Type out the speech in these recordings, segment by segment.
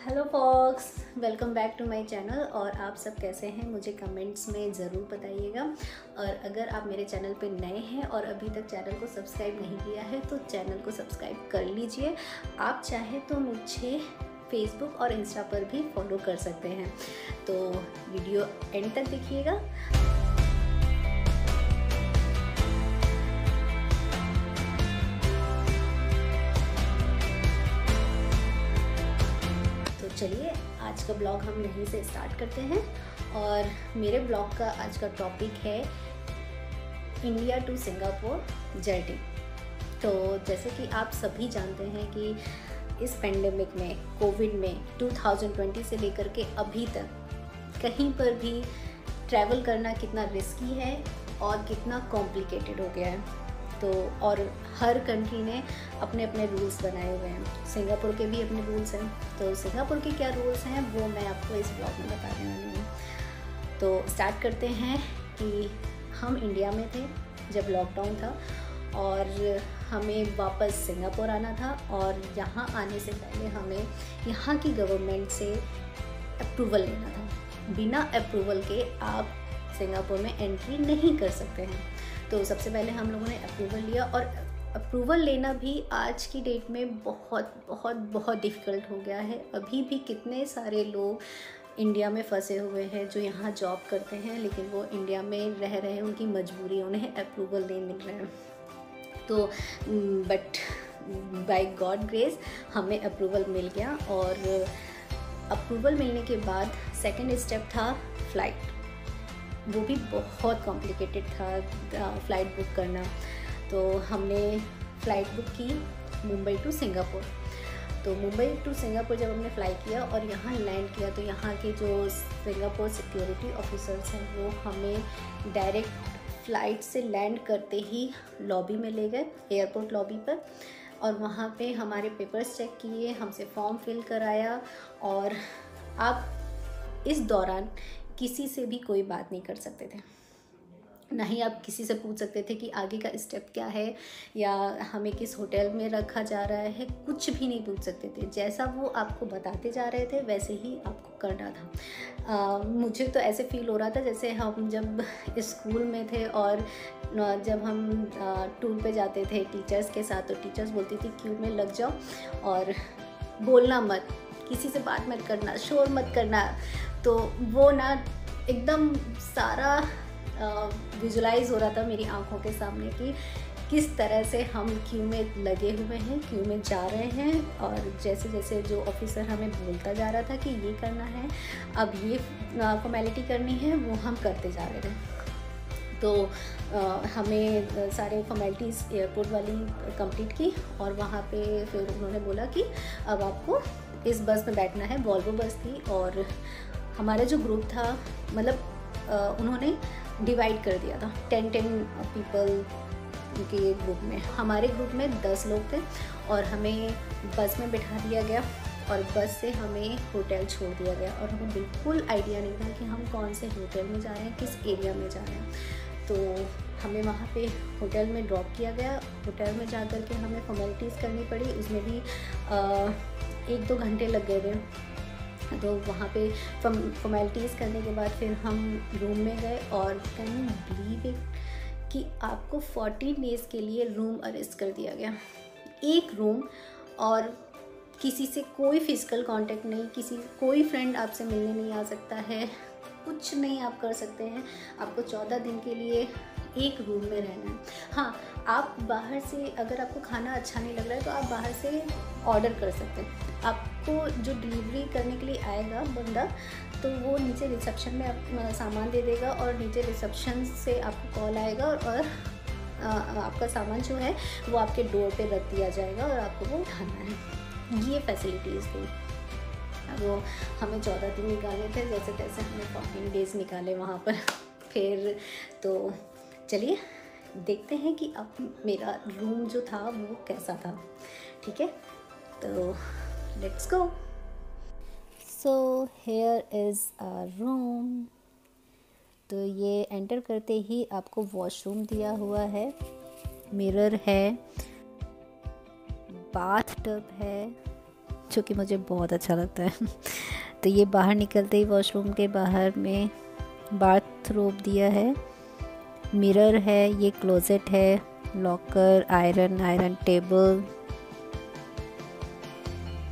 Hello folks, welcome back to my channel. और आप सब कैसे हैं मुझे कमेंट्स में ज़रूर बताइएगा। और अगर आप मेरे चैनल पे नए हैं और अभी तक चैनल को सब्सक्राइब नहीं किया है तो चैनल को सब्सक्राइब कर लीजिए। आप चाहे तो मुझे फेसबुक और इंस्टा पर भी फॉलो कर सकते हैं। तो वीडियो एंड तक देखिएगा। चलिए आज का ब्लॉग हम यहीं से स्टार्ट करते हैं। और मेरे ब्लॉग का आज का टॉपिक है इंडिया टू सिंगापुर जर्नी। तो जैसे कि आप सभी जानते हैं कि इस पेंडेमिक में, कोविड में 2020 से लेकर के अभी तक कहीं पर भी ट्रैवल करना कितना रिस्की है और कितना कॉम्प्लिकेटेड हो गया है। तो और हर कंट्री ने अपने अपने रूल्स बनाए हुए हैं। सिंगापुर के भी अपने रूल्स हैं। तो सिंगापुर के क्या रूल्स हैं वो मैं आपको इस ब्लॉग में बताने वाली हूँ। तो स्टार्ट करते हैं कि हम इंडिया में थे जब लॉकडाउन था और हमें वापस सिंगापुर आना था। और यहाँ आने से पहले हमें यहाँ की गवर्नमेंट से अप्रूवल लेना था। बिना अप्रूवल के आप सिंगापुर में एंट्री नहीं कर सकते हैं। तो सबसे पहले हम लोगों ने अप्रूवल लिया और अप्रूवल लेना भी आज की डेट में बहुत बहुत बहुत डिफ़िकल्ट हो गया है। अभी भी कितने सारे लोग इंडिया में फंसे हुए हैं जो यहाँ जॉब करते हैं लेकिन वो इंडिया में रह रहे हैं, उनकी मजबूरी, उन्हें अप्रूवल नहीं मिल रहा है। तो बट बाय गॉड ग्रेस हमें अप्रूवल मिल गया। और अप्रूवल मिलने के बाद सेकंड स्टेप था फ़्लाइट। वो भी बहुत कॉम्प्लिकेटेड था फ़्लाइट बुक करना। तो हमने फ़्लाइट बुक की मुंबई टू सिंगापुर। तो मुंबई टू सिंगापुर जब हमने फ़्लाई किया और यहाँ लैंड किया तो यहाँ के जो सिंगापुर सिक्योरिटी ऑफिसर्स हैं वो हमें डायरेक्ट फ़्लाइट से लैंड करते ही लॉबी में ले गए, एयरपोर्ट लॉबी पर। और वहाँ पे हमारे पेपर्स चेक किए, हमसे फॉर्म फिल कराया। और आप इस दौरान किसी से भी कोई बात नहीं कर सकते थे, ना ही आप किसी से पूछ सकते थे कि आगे का स्टेप क्या है या हमें किस होटल में रखा जा रहा है। कुछ भी नहीं पूछ सकते थे। जैसा वो आपको बताते जा रहे थे वैसे ही आपको करना था। मुझे तो ऐसे फील हो रहा था जैसे हम जब स्कूल में थे और जब हम टूर पे जाते थे टीचर्स के साथ, तो टीचर्स बोलती थी क्यू में लग जाओ और बोलना मत, किसी से बात मत करना, शोर मत करना। तो वो ना एकदम सारा विजुलाइज हो रहा था मेरी आंखों के सामने कि किस तरह से हम क्यू में लगे हुए हैं, क्यू में जा रहे हैं। और जैसे जैसे जो ऑफिसर हमें बोलता जा रहा था कि ये करना है, अब ये फॉर्मेलिटी करनी है, वो हम करते जा रहे थे। तो हमें सारे फॉर्मेलिटीज़ एयरपोर्ट वाली कंप्लीट की और वहाँ पे फिर उन्होंने बोला कि अब आपको इस बस में बैठना है। वॉल्वो बस थी और हमारा जो ग्रुप था, मतलब उन्होंने डिवाइड कर दिया था 10 पीपल के ग्रुप में। हमारे ग्रुप में 10 लोग थे और हमें बस में बिठा दिया गया और बस से हमें होटल छोड़ दिया गया। और हमें बिल्कुल आइडिया नहीं था कि हम कौन से होटल में जा रहे हैं, किस एरिया में जा रहे हैं। तो हमें वहाँ पे होटल में ड्रॉप किया गया। होटल में जा कर के हमें फॉर्मेलिटीज़ करनी पड़ी, उसमें भी 1-2 घंटे लग गए थे। तो वहाँ पे फॉर्मेलिटीज़ करने के बाद फिर हम रूम में गए। और कैन यू बिलीव इट कि आपको 14 डेज़ के लिए रूम अरेस्ट कर दिया गया। एक रूम, और किसी से कोई फिजिकल कांटेक्ट नहीं, कोई फ्रेंड आपसे मिलने नहीं आ सकता है, कुछ नहीं आप कर सकते हैं। आपको 14 दिन के लिए एक रूम में रहना है। हाँ, आप बाहर से, अगर आपको खाना अच्छा नहीं लग रहा है तो आप बाहर से ऑर्डर कर सकते हैं। आपको जो डिलीवरी करने के लिए आएगा बंदा, तो वो नीचे रिसेप्शन में आप सामान दे देगा और नीचे रिसेप्शन से आपको कॉल आएगा और आपका सामान जो है वो आपके डोर पे रख दिया जाएगा और आपको वो उठाना है। ये फैसिलिटीज़ थी। वो हमें 14 दिन निकाले थे, जैसे तैसे हमने 14 डेज़ निकाले वहाँ पर। फिर तो चलिए देखते हैं कि अब मेरा रूम जो था वो कैसा था। ठीक है, तो let's go. So here is a room. तो ये एंटर करते ही आपको वॉशरूम दिया हुआ है, मिरर है, बाथ टब है, जो कि मुझे बहुत अच्छा लगता है। तो ये बाहर निकलते ही वॉशरूम के बाहर में बाथरोब दिया है, मिरर है, ये क्लोजेट है, लॉकर, आयरन टेबल।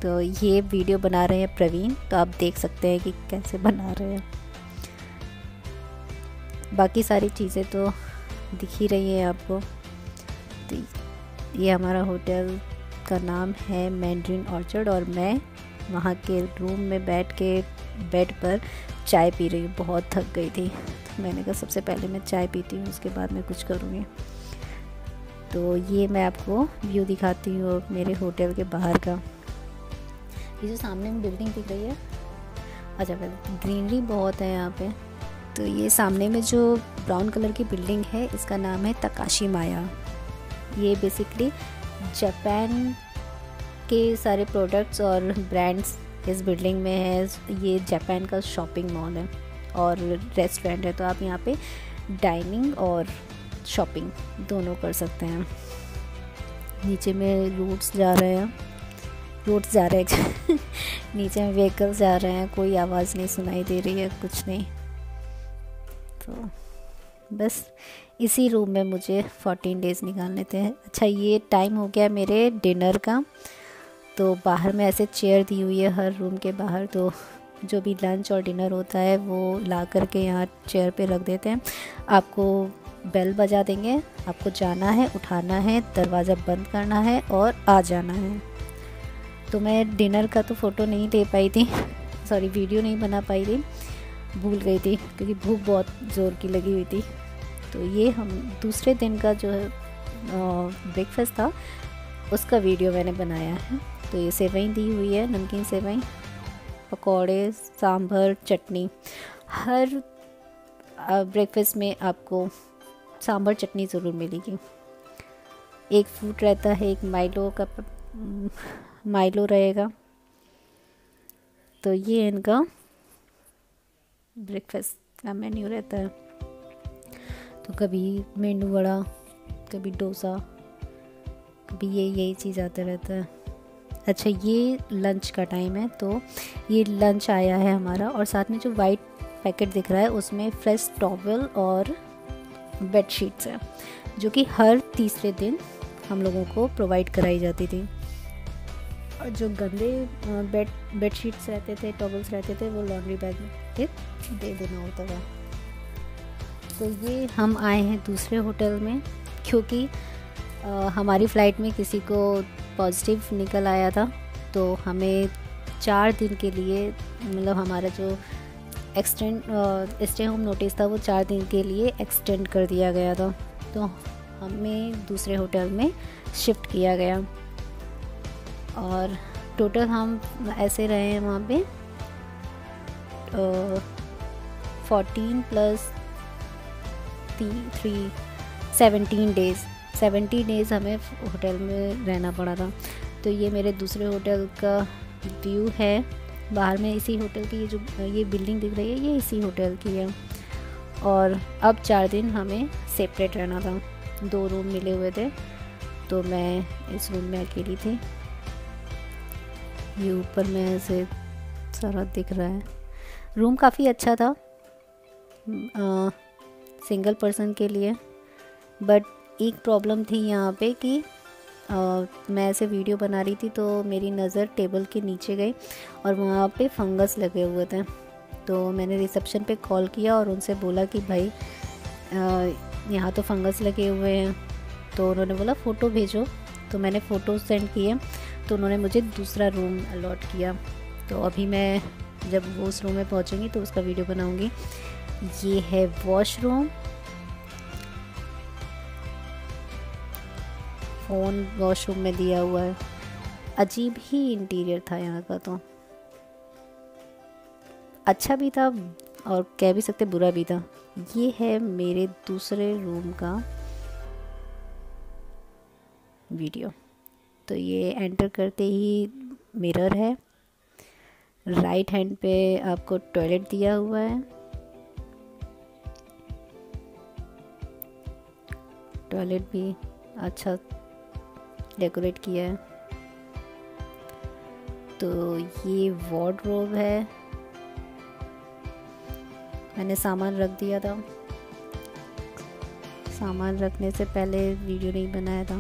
तो ये वीडियो बना रहे हैं प्रवीण, तो आप देख सकते हैं कि कैसे बना रहे हैं। बाकी सारी चीज़ें तो दिख ही रही है आपको। तो ये हमारा होटल का नाम है मैंड्रिन ऑर्चर्ड, और मैं वहाँ के रूम में बैठ के बेड पर चाय पी रही हूँ। बहुत थक गई थी, तो मैंने कहा सबसे पहले मैं चाय पीती हूँ, उसके बाद मैं कुछ करूँगी। तो ये मैं आपको व्यू दिखाती हूँ मेरे होटल के बाहर का। ये जो सामने में बिल्डिंग दिख रही है, अच्छा ग्रीनरी बहुत है यहाँ पे। तो ये सामने में जो ब्राउन कलर की बिल्डिंग है, इसका नाम है तकाशी माया। ये बेसिकली जापान के सारे प्रोडक्ट्स और ब्रांड्स इस बिल्डिंग में है। ये जापान का शॉपिंग मॉल है और रेस्टोरेंट है, तो आप यहाँ पे डाइनिंग और शॉपिंग दोनों कर सकते हैं। नीचे में रोड्स जा रहे हैं नीचे में व्हीकल्स जा रहे हैं, कोई आवाज़ नहीं सुनाई दे रही है, कुछ नहीं। तो बस इसी रूम में मुझे 14 डेज़ निकालने थे। अच्छा, ये टाइम हो गया मेरे डिनर का। तो बाहर में ऐसे चेयर दी हुई है हर रूम के बाहर, तो जो भी लंच और डिनर होता है वो ला करके यहाँ चेयर पे रख देते हैं। आपको बेल बजा देंगे, आपको जाना है, उठाना है, दरवाज़ा बंद करना है और आ जाना है। तो मैं डिनर का तो फ़ोटो नहीं ले पाई थी, सॉरी वीडियो नहीं बना पाई थी, भूल गई थी क्योंकि भूख बहुत ज़ोर की लगी हुई थी। तो ये हम दूसरे दिन का जो है ब्रेकफास्ट था, उसका वीडियो मैंने बनाया है। तो ये सेवई दी हुई है, नमकीन सेवई, पकौड़े, सांभर, चटनी। हर ब्रेकफास्ट में आपको सांभर चटनी ज़रूर मिलेगी। एक फ्रूट रहता है, एक माइलो रहेगा। तो ये इनका ब्रेकफास्ट का मेन्यू रहता है। तो कभी मेंदू वड़ा, कभी डोसा, कभी यही चीज़ आता रहता है। अच्छा, ये लंच का टाइम है, तो ये लंच आया है हमारा, और साथ में जो वाइट पैकेट दिख रहा है उसमें फ्रेश टॉवल और बेडशीट्स हैं, जो कि हर तीसरे दिन हम लोगों को प्रोवाइड कराई जाती थी। और जो गंदे बेडशीट्स रहते थे, टॉवल्स रहते थे, वो लॉन्ड्री बैग में दे देना होता था। तो ये हम आए हैं दूसरे होटल में, क्योंकि हमारी फ़्लाइट में किसी को पॉजिटिव निकल आया था, तो हमें 4 दिन के लिए, मतलब हमारा जो स्टे होम नोटिस था वो 4 दिन के लिए एक्सटेंड कर दिया गया था। तो हमें दूसरे होटल में शिफ्ट किया गया, और टोटल हम ऐसे रहे हैं वहाँ पे 14 प्लस 3 17 डेज़ 70 डेज़ हमें होटल में रहना पड़ा था। तो ये मेरे दूसरे होटल का व्यू है बाहर में। इसी होटल की ये बिल्डिंग दिख रही है, ये इसी होटल की है। और अब 4 दिन हमें सेपरेट रहना था, 2 रूम मिले हुए थे, तो मैं इस रूम में अकेली थी। ये ऊपर में ऐसे सारा दिख रहा है। रूम काफ़ी अच्छा था सिंगल पर्सन के लिए, बट एक प्रॉब्लम थी यहाँ पे कि मैं ऐसे वीडियो बना रही थी तो मेरी नज़र टेबल के नीचे गई और वहाँ पे फंगस लगे हुए थे। तो मैंने रिसेप्शन पे कॉल किया और उनसे बोला कि भाई यहाँ तो फंगस लगे हुए हैं। तो उन्होंने बोला फ़ोटो भेजो, तो मैंने फ़ोटो सेंड किए, तो उन्होंने मुझे दूसरा रूम अलॉट किया। तो अभी मैं जब वो उस रूम में पहुँचूँगी तो उसका वीडियो बनाऊँगी। ये है वॉशरूम, फ़ोन वॉशरूम में दिया हुआ है। अजीब ही इंटीरियर था यहाँ का, तो अच्छा भी था और कह भी सकते बुरा भी था। ये है मेरे दूसरे रूम का वीडियो। तो ये एंटर करते ही मिरर है, राइट हैंड पे आपको टॉयलेट दिया हुआ है। टॉयलेट भी अच्छा डेकोरेट किया है। तो ये वार्डरोब है, मैंने सामान रख दिया था। सामान रखने से पहले वीडियो नहीं बनाया था,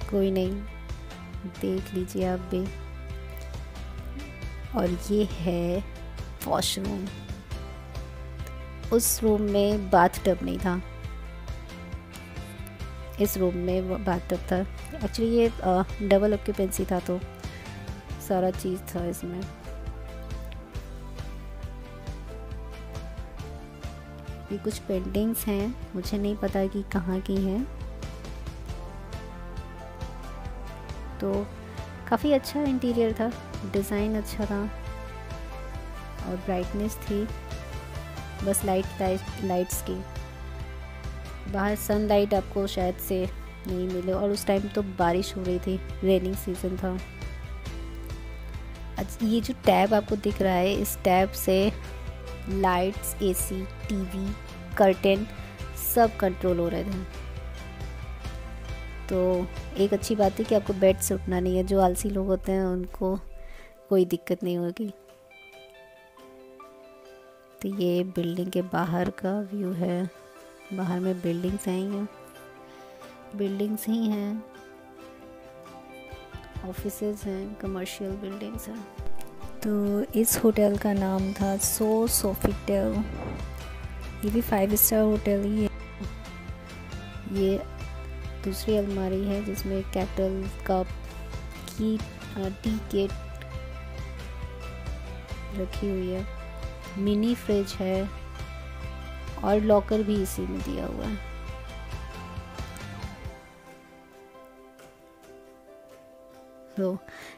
कोई नहीं, देख लीजिए आप भी। और ये है वॉशरूम। उस रूम में बाथटब नहीं था, इस रूम में बाथटब था। एक्चुअली ये डबल ऑक्यूपेंसी था, तो सारा चीज़ था इसमें। ये कुछ पेंटिंग्स हैं, मुझे नहीं पता कि कहाँ की हैं। तो काफ़ी अच्छा इंटीरियर था, डिज़ाइन अच्छा था और ब्राइटनेस थी, बस लाइट्स की। बाहर सनलाइट आपको शायद से नहीं मिले, और उस टाइम तो बारिश हो रही थी, रेनिंग सीजन था। ये जो टैब आपको दिख रहा है, इस टैब से लाइट्स, एसी, टीवी, कर्टेन सब कंट्रोल हो रहे थे। तो एक अच्छी बात है कि आपको बेड से उठना नहीं है, जो आलसी लोग होते हैं उनको कोई दिक्कत नहीं होगी। तो ये बिल्डिंग के बाहर का व्यू है, बाहर में बिल्डिंग्स हैं, बिल्डिंग्स ही हैं, ऑफिसेज हैं, कमर्शियल बिल्डिंग्स हैं। तो इस होटल का नाम था सोफिटेल। ये भी 5 स्टार होटल ही है। ये दूसरी अलमारी है जिसमें केटल, कप, की टी केट रखी हुई है, मिनी फ्रिज है और लॉकर भी इसी में दिया हुआ है। तो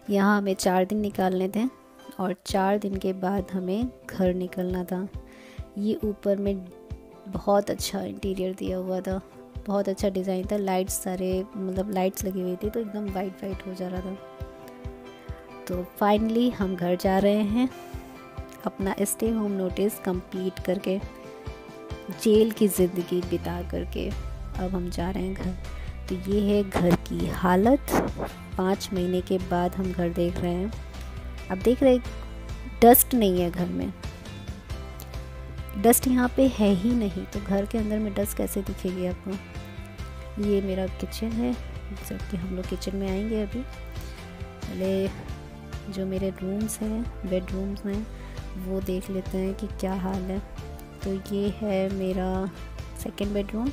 यहाँ हमें 4 दिन निकालने थे और 4 दिन के बाद हमें घर निकलना था। ये ऊपर में बहुत अच्छा इंटीरियर दिया हुआ था, बहुत अच्छा डिज़ाइन था, लाइट्स सारे मतलब लाइट्स लगी हुई थी, तो एकदम वाइट हो जा रहा था। तो फाइनली हम घर जा रहे हैं, अपना स्टे होम नोटिस कंप्लीट करके, जेल की ज़िंदगी बिता करके अब हम जा रहे हैं घर। तो ये है घर की हालत। 5 महीने के बाद हम घर देख रहे हैं। अब देख रहे डस्ट नहीं है घर में, डस्ट यहाँ पे है ही नहीं, तो घर के अंदर में डस्ट कैसे दिखेगी आपको। ये मेरा किचन है, जबकि हम लोग किचन में आएंगे अभी। पहले जो मेरे रूम्स हैं, बेडरूम्स हैं, वो देख लेते हैं कि क्या हाल है। तो ये है मेरा 2nd बेडरूम।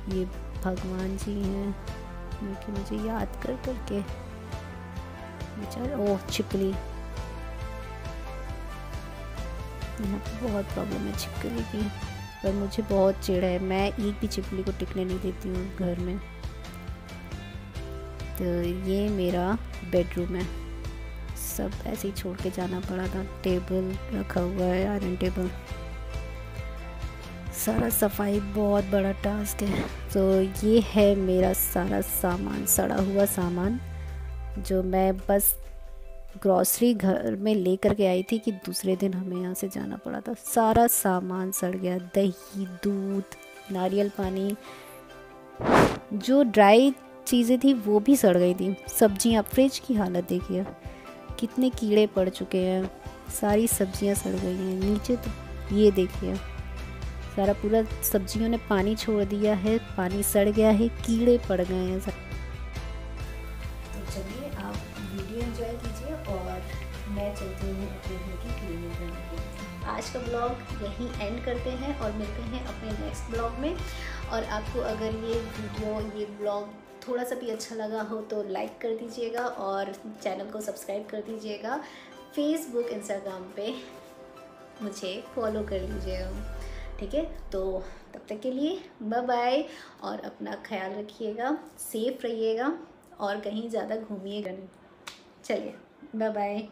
ये भगवान जी हैं क्योंकि मुझे याद कर करके बेचारे, ओह छिपकली, यहाँ पे बहुत प्रॉब्लम है छिपकली की, पर मुझे बहुत चिढ़ है, मैं एक भी छिपकली को टिकने नहीं देती हूँ घर में। तो ये मेरा बेडरूम है, सब ऐसे ही छोड़ के जाना पड़ा था। टेबल रखा हुआ है, आयरन टेबल, सारा सफाई बहुत बड़ा टास्क है। तो ये है मेरा सारा सामान, सड़ा हुआ सामान, जो मैं बस ग्रॉसरी घर में लेकर के आई थी कि दूसरे दिन हमें यहाँ से जाना पड़ा था। सारा सामान सड़ गया, दही, दूध, नारियल पानी, जो ड्राई चीज़ें थी वो भी सड़ गई थी। सब्जियाँ, फ्रिज की हालत देखिए, कितने कीड़े पड़ चुके हैं, सारी सब्जियाँ सड़ गई हैं। नीचे तो ये देखिए, सारा पूरा सब्जियों ने पानी छोड़ दिया है, पानी सड़ गया है, कीड़े पड़ गए हैं सब। तो चलिए आप वीडियो एंजॉय कीजिए और मैं चलती हूँ अपने घर की क्लीनिंग करने के लिए। आज का ब्लॉग यहीं एंड करते हैं और मिलते हैं अपने नेक्स्ट ब्लॉग में। और आपको अगर ये वीडियो, ये ब्लॉग थोड़ा सा भी अच्छा लगा हो तो लाइक कर दीजिएगा और चैनल को सब्सक्राइब कर दीजिएगा। फेसबुक, इंस्टाग्राम पे मुझे फॉलो कर लीजिएगा, ठीक है। तो तब तक के लिए बाय बाय, और अपना ख्याल रखिएगा, सेफ रहिएगा और कहीं ज़्यादा घूमिएगा नहीं। चलिए बाय बाय।